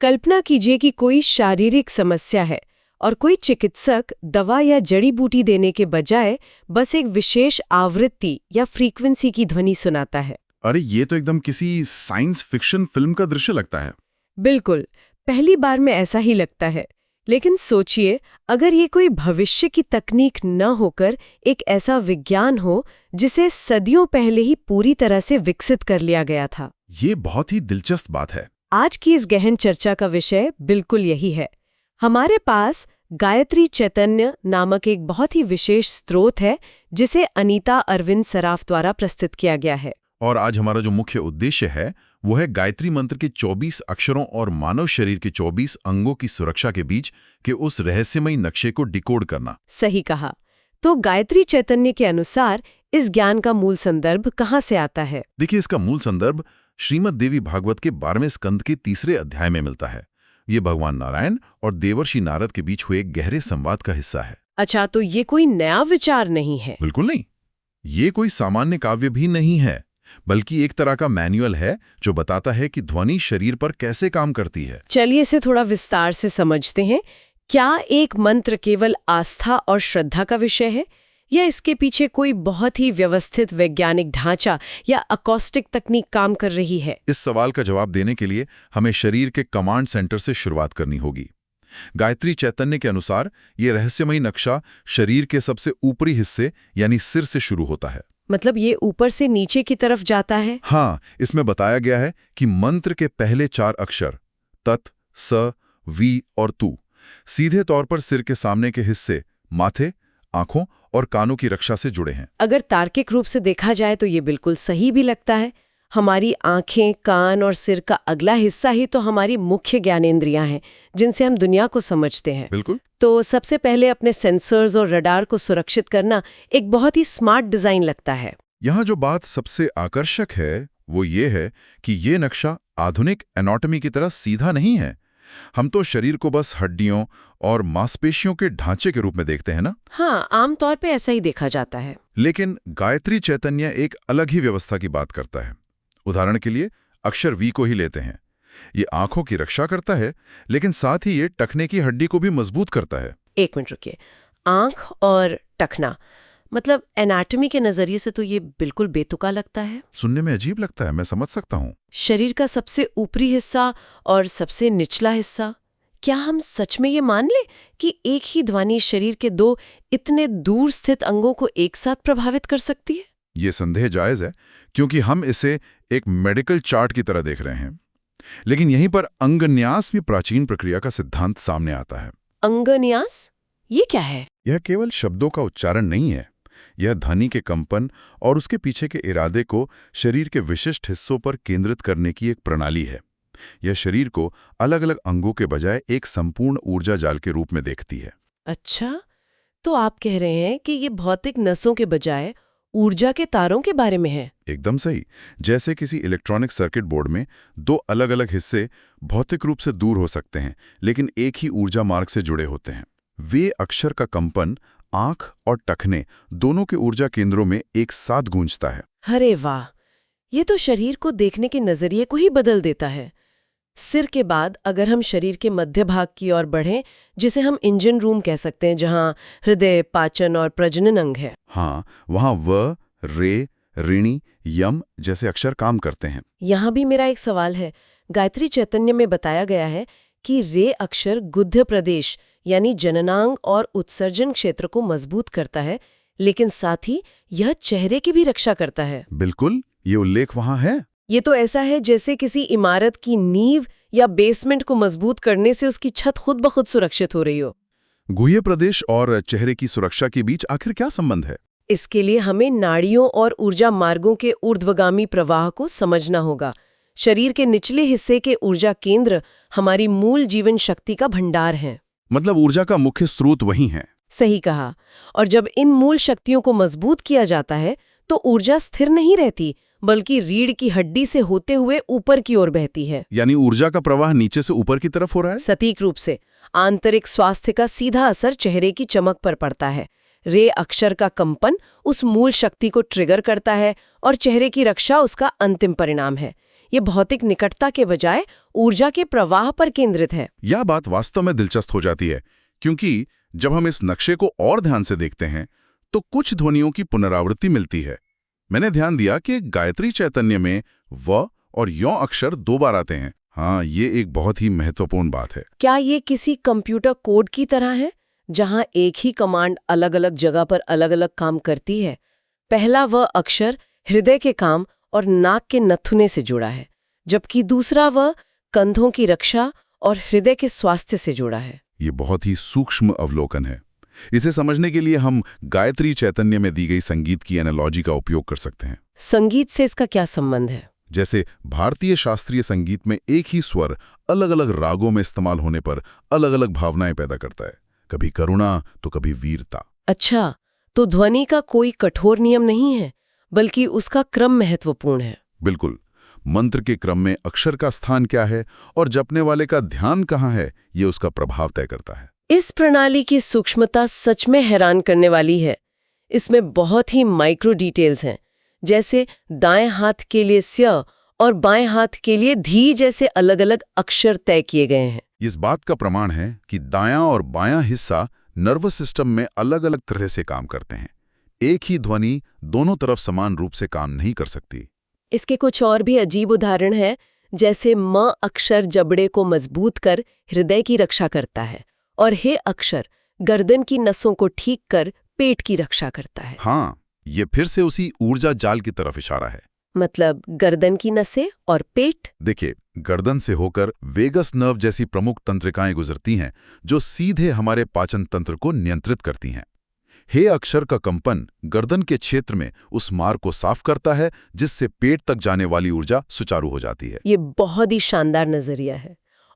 कल्पना कीजिए कि कोई शारीरिक समस्या है और कोई चिकित्सक दवा या जड़ी बूटी देने के बजाय बस एक विशेष आवृत्ति या फ्रीक्वेंसी की ध्वनि सुनाता है। अरे ये तो एकदम किसी साइंस फिक्शन फिल्म का दृश्य लगता है। बिल्कुल, पहली बार में ऐसा ही लगता है। लेकिन सोचिए, अगर ये कोई भविष्य की तकनीक न होकर एक ऐसा विज्ञान हो जिसे सदियों पहले ही पूरी तरह से विकसित कर लिया गया था। ये बहुत ही दिलचस्प बात है। आज की इस गहन चर्चा का विषय बिल्कुल यही है। हमारे पास गायत्री चैतन्य नामक एक बहुत ही विशेष स्रोत है जिसे अनीता अरविंद सराफ द्वारा प्रस्तुत किया गया है। और आज हमारा जो मुख्य उद्देश्य है वो है गायत्री मंत्र के 24 अक्षरों और मानव शरीर के 24 अंगों की सुरक्षा के बीच के उस रहस्यमयी नक्शे को डिकोड करना। सही कहा। तो गायत्री चैतन्य के अनुसार इस ज्ञान का मूल संदर्भ कहाँ से आता है? देखिए, इसका मूल संदर्भ श्रीमद् देवी भागवत के 12वें स्कंद के 3रे अध्याय में मिलता है। ये भगवान नारायण और देवर्षि नारद के बीच हुए गहरे संवाद का हिस्सा है। अच्छा, तो ये कोई नया विचार नहीं है? बिल्कुल नहीं। ये कोई सामान्य काव्य भी नहीं है, बल्कि एक तरह का मैनुअल है जो बताता है कि ध्वनि शरीर पर कैसे काम करती है। चलिए इसे थोड़ा विस्तार से समझते हैं। क्या एक मंत्र केवल आस्था और श्रद्धा का विषय है, या इसके पीछे कोई बहुत ही व्यवस्थित वैज्ञानिक ढांचा या अकॉस्टिक तकनीक काम कर रही है? इस सवाल का जवाब देने के लिए हमें शरीर के कमांड सेंटर से शुरुआत करनी होगी। गायत्री चैतन्य के अनुसार ये रहस्यमयी नक्शा शरीर के सबसे ऊपरी हिस्से यानी सिर से शुरू होता है। मतलब ये ऊपर से नीचे की तरफ जाता है? हाँ, इसमें बताया गया है कि मंत्र के पहले 4 अक्षर तत्, स, वी और तू सीधे तौर पर सिर के सामने के हिस्से माथे, आंखों और कानों की रक्षा से जुड़े हैं। अगर तार्किक रूप से देखा जाए तो ये बिल्कुल सही भी लगता है। हमारी आंखें, कान और सिर का अगला हिस्सा ही तो हमारी मुख्य ज्ञानेंद्रियां हैं जिनसे हम दुनिया को समझते हैं। बिल्कुल। तो सबसे पहले अपने सेंसर्स और रडार को सुरक्षित करना एक बहुत ही स्मार्ट डिजाइन लगता है। यहाँ जो बात सबसे आकर्षक है वो ये है कि ये नक्शा आधुनिक एनाटॉमी की तरह सीधा नहीं है। हम तो शरीर को बस हड्डियों और मांसपेशियों के ढांचे के रूप में देखते हैं ना? हाँ, आमतौर पे ऐसा ही देखा जाता है। लेकिन गायत्री चैतन्य एक अलग ही व्यवस्था की बात करता है। उदाहरण के लिए अक्षर वी को ही लेते हैं। ये आंखों की रक्षा करता है, लेकिन साथ ही ये टखने की हड्डी को भी मजबूत करता है। एक मिनट रुकिए, आंख और टखना, मतलब एनाटॉमी के नजरिए से तो ये बिल्कुल बेतुका लगता है। सुनने में अजीब लगता है, मैं समझ सकता हूँ। शरीर का सबसे ऊपरी हिस्सा और सबसे निचला हिस्सा, क्या हम सच में ये मान लें कि एक ही ध्वनि शरीर के 2 इतने दूर स्थित अंगों को एक साथ प्रभावित कर सकती है? ये संदेह जायज है, क्योंकि हम इसे एक मेडिकल चार्ट की तरह देख रहे हैं। लेकिन यहीं पर अंगन्यास भी प्राचीन प्रक्रिया का सिद्धांत सामने आता है। अंगन्यास? ये क्या है? यह केवल शब्दों का उच्चारण नहीं है। यह ध्वनि के कंपन और उसके पीछे के इरादे को शरीर के विशिष्ट हिस्सों पर केंद्रित करने की एक प्रणाली है। यह शरीर को अलग अलग अंगों के बजाय एक संपूर्ण ऊर्जा जाल के रूप में देखती है। अच्छा, तो आप कह रहे हैं कि ये भौतिक नसों के बजाय ऊर्जा के तारों के बारे में है? एकदम सही। जैसे किसी इलेक्ट्रॉनिक सर्किट बोर्ड में 2 अलग अलग हिस्से भौतिक रूप से दूर हो सकते हैं, लेकिन एक ही ऊर्जा मार्ग से जुड़े होते हैं। वे अक्षर का कंपन आंख और टखने दोनों के ऊर्जा केंद्रों में एक साथ गूंजता है। अरे वाह, ये तो शरीर को देखने के नजरिए को ही बदल देता है। सिर के बाद अगर हम शरीर के मध्य भाग की ओर बढ़ें, जिसे हम इंजन रूम कह सकते हैं, जहां हृदय, पाचन और प्रजनन अंग है। हाँ, वहाँ व, रे, ऋणी, यम जैसे अक्षर काम करते हैं। यहाँ भी मेरा एक सवाल है। गायत्री चैतन्य में बताया गया है कि रे अक्षर गुद्ध प्रदेश यानी जननांग और उत्सर्जन क्षेत्र को मजबूत करता है, लेकिन साथ ही यह चेहरे की भी रक्षा करता है। बिल्कुल, ये उल्लेख वहाँ है। ये तो ऐसा है जैसे किसी इमारत की नींव या बेसमेंट को मजबूत करने से उसकी छत खुद ब खुद सुरक्षित हो रही हो। गुह्य प्रदेश और चेहरे की सुरक्षा के बीच आखिर क्या संबंध है? इसके लिए हमें नाड़ियों और ऊर्जा मार्गों के ऊर्ध्वगामी प्रवाह को समझना होगा। शरीर के निचले हिस्से के ऊर्जा केंद्र हमारी मूल जीवन शक्ति का भंडार हैं। मतलब ऊर्जा का मुख्य स्रोत वही है। सही कहा। और जब इन मूल शक्तियों को मजबूत किया जाता है तो ऊर्जा स्थिर नहीं रहती, बल्कि रीढ़ की हड्डी से होते हुए ऊपर की ओर बहती है। यानी ऊर्जा का प्रवाह नीचे से ऊपर की तरफ हो रहा है। सटीक रूप से। आंतरिक स्वास्थ्य का सीधा असर चेहरे की चमक पर पड़ता है। रे अक्षर का कंपन उस मूल शक्ति को ट्रिगर करता है और चेहरे की रक्षा उसका अंतिम परिणाम है। ये भौतिक निकटता के बजाय ऊर्जा के प्रवाह पर केंद्रित है। यह बात वास्तव में दिलचस्प हो जाती है, क्योंकि जब हम इस नक्शे को और ध्यान से देखते हैं तो कुछ ध्वनियों की पुनरावृत्ति मिलती है। मैंने ध्यान दिया कि गायत्री चैतन्य में व और यौ अक्षर 2 बार आते हैं। हाँ, ये एक बहुत ही महत्वपूर्ण बात है। क्या ये किसी कंप्यूटर कोड की तरह है, जहां एक ही कमांड अलग अलग जगह पर अलग अलग काम करती है? पहला व अक्षर हृदय के काम और नाक के नथुने से जुड़ा है, जबकि दूसरा व कंधों की रक्षा और हृदय के स्वास्थ्य से जुड़ा है। ये बहुत ही सूक्ष्म अवलोकन है। इसे समझने के लिए हम गायत्री चैतन्य में दी गई संगीत की एनालॉजी का उपयोग कर सकते हैं। संगीत से इसका क्या संबंध है? जैसे भारतीय शास्त्रीय संगीत में एक ही स्वर अलग अलग रागों में इस्तेमाल होने पर अलग अलग भावनाएं पैदा करता है, कभी करुणा तो कभी वीरता। अच्छा, तो ध्वनि का कोई कठोर नियम नहीं है, बल्कि उसका क्रम महत्वपूर्ण है। बिल्कुल। मंत्र के क्रम में अक्षर का स्थान क्या है और जपने वाले का ध्यान कहाँ है, ये उसका प्रभाव तय करता है। इस प्रणाली की सूक्ष्मता सच में हैरान करने वाली है। इसमें बहुत ही माइक्रो डिटेल्स हैं, जैसे दाएं हाथ के लिए स्य और बाएं हाथ के लिए धी जैसे अलग अलग अक्षर तय किए गए हैं। इस बात का प्रमाण है कि दायां और बायां हिस्सा नर्वस सिस्टम में अलग अलग तरह से काम करते हैं। एक ही ध्वनि दोनों तरफ समान रूप से काम नहीं कर सकती। इसके कुछ और भी अजीब उदाहरण हैं, जैसे म अक्षर जबड़े को मजबूत कर हृदय की रक्षा करता है और हे अक्षर गर्दन की नसों को ठीक कर पेट की रक्षा करता है। हाँ, ये फिर से उसी ऊर्जा जाल की तरफ इशारा है। मतलब गर्दन की नसें और पेट? देखिए, गर्दन से होकर वेगस नर्व जैसी प्रमुख तंत्रिकाएं गुजरती हैं, जो सीधे हमारे पाचन तंत्र को नियंत्रित करती हैं। हे अक्षर का कंपन गर्दन के क्षेत्र में उस मार्ग को साफ करता है, जिससे पेट तक जाने वाली ऊर्जा सुचारू हो जाती है। ये बहुत ही शानदार नजरिया है।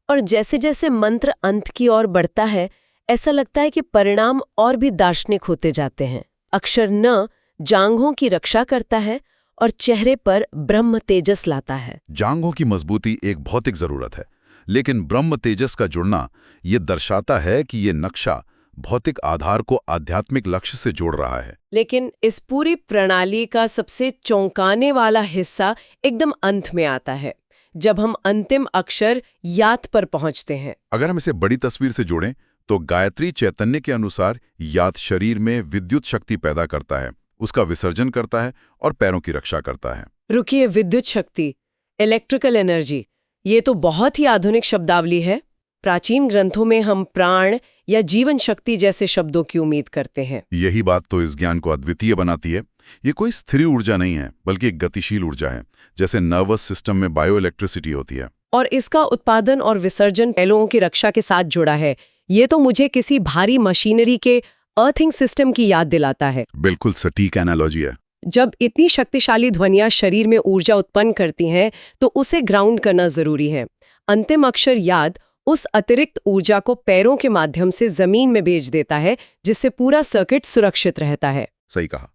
और जैसे जैसे मंत्र अंत की ओर बढ़ता है, ऐसा लगता है कि परिणाम और भी दार्शनिक होते जाते हैं। अक्षर न जांघों की रक्षा करता है और चेहरे पर ब्रह्म तेजस लाता है। जांघों की मजबूती एक भौतिक जरूरत है, लेकिन ब्रह्म तेजस का जुड़ना ये दर्शाता है कि ये नक्शा भौतिक आधार को आध्यात्मिक लक्ष्य से जोड़ रहा है। लेकिन इस पूरी प्रणाली का सबसे चौंकाने वाला हिस्सा एकदम अंत में आता है, जब हम अंतिम अक्षर यात पर पहुंचते हैं। अगर हम इसे बड़ी तस्वीर से जोड़ें तो गायत्री चैतन्य के अनुसार यात शरीर में विद्युत शक्ति पैदा करता है, उसका विसर्जन करता है और पैरों की रक्षा करता है। रुकिए, विद्युत शक्ति, इलेक्ट्रिकल एनर्जी, ये तो बहुत ही आधुनिक शब्दावली है। प्राचीन ग्रंथों में हम प्राण या जीवन शक्ति जैसे शब्दों की उम्मीद करते हैं। यही बात तो इस ज्ञान को अद्वितीय बनाती है। ये कोई स्थिर ऊर्जा नहीं है, बल्कि एक गतिशील ऊर्जा है, जैसे नर्वस सिस्टम में बायो इलेक्ट्रिसिटी होती है। और इसका उत्पादन और विसर्जन पैलों की रक्षा के साथ जुड़ा है। ये तो मुझे किसी भारी मशीनरी के अर्थिंग सिस्टम की याद दिलाता है। बिल्कुल सटीक एनालॉजी है। जब इतनी शक्तिशाली ध्वनियां शरीर में ऊर्जा उत्पन्न करती हैं, तो उसे ग्राउंड करना जरूरी है। अंतिम अक्षर याद उस अतिरिक्त ऊर्जा को पैरों के माध्यम से जमीन में भेज देता है, जिससे पूरा सर्किट सुरक्षित रहता है। सही कहा।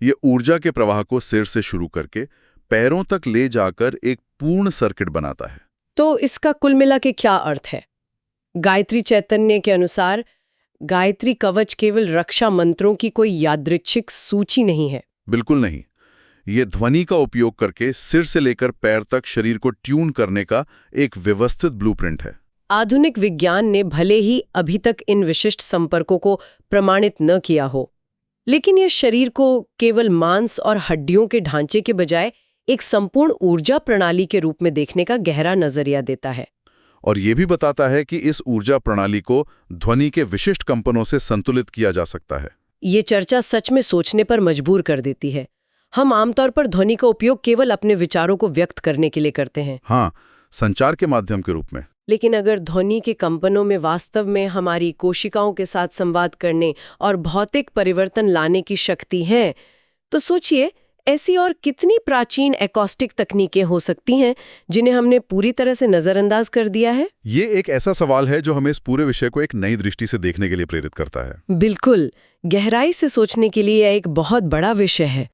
ये ऊर्जा के प्रवाह को सिर से शुरू करके पैरों तक ले जाकर एक पूर्ण सर्किट बनाता है। तो इसका कुल मिला के क्या अर्थ है? गायत्री चैतन्य के अनुसार गायत्री कवच केवल रक्षा मंत्रों की कोई यादृच्छिक सूची नहीं है। बिल्कुल नहीं। ये ध्वनि का उपयोग करके सिर से लेकर पैर तक शरीर को ट्यून करने का एक व्यवस्थित ब्लूप्रिंट है। आधुनिक विज्ञान ने भले ही अभी तक इन विशिष्ट संपर्कों को प्रमाणित न किया हो, लेकिन ये शरीर को केवल मांस और हड्डियों के ढांचे के बजाय एक संपूर्ण ऊर्जा प्रणाली के रूप में देखने का गहरा नजरिया देता है। और ये भी बताता है कि इस ऊर्जा प्रणाली को ध्वनि के विशिष्ट कंपनों से संतुलित किया जा सकता है। ये चर्चा सच में सोचने पर मजबूर कर देती है। हम आमतौर पर ध्वनि का उपयोग केवल अपने विचारों को व्यक्त करने के लिए करते हैं। हाँ, संचार के माध्यम के रूप में। लेकिन अगर ध्वनि के कंपनों में वास्तव में हमारी कोशिकाओं के साथ संवाद करने और भौतिक परिवर्तन लाने की शक्ति है, तो सोचिए ऐसी और कितनी प्राचीन एकॉस्टिक तकनीकें हो सकती हैं जिन्हें हमने पूरी तरह से नजरअंदाज कर दिया है। ये एक ऐसा सवाल है जो हमें इस पूरे विषय को एक नई दृष्टि से देखने के लिए प्रेरित करता है। बिल्कुल, गहराई से सोचने के लिए यह एक बहुत बड़ा विषय है।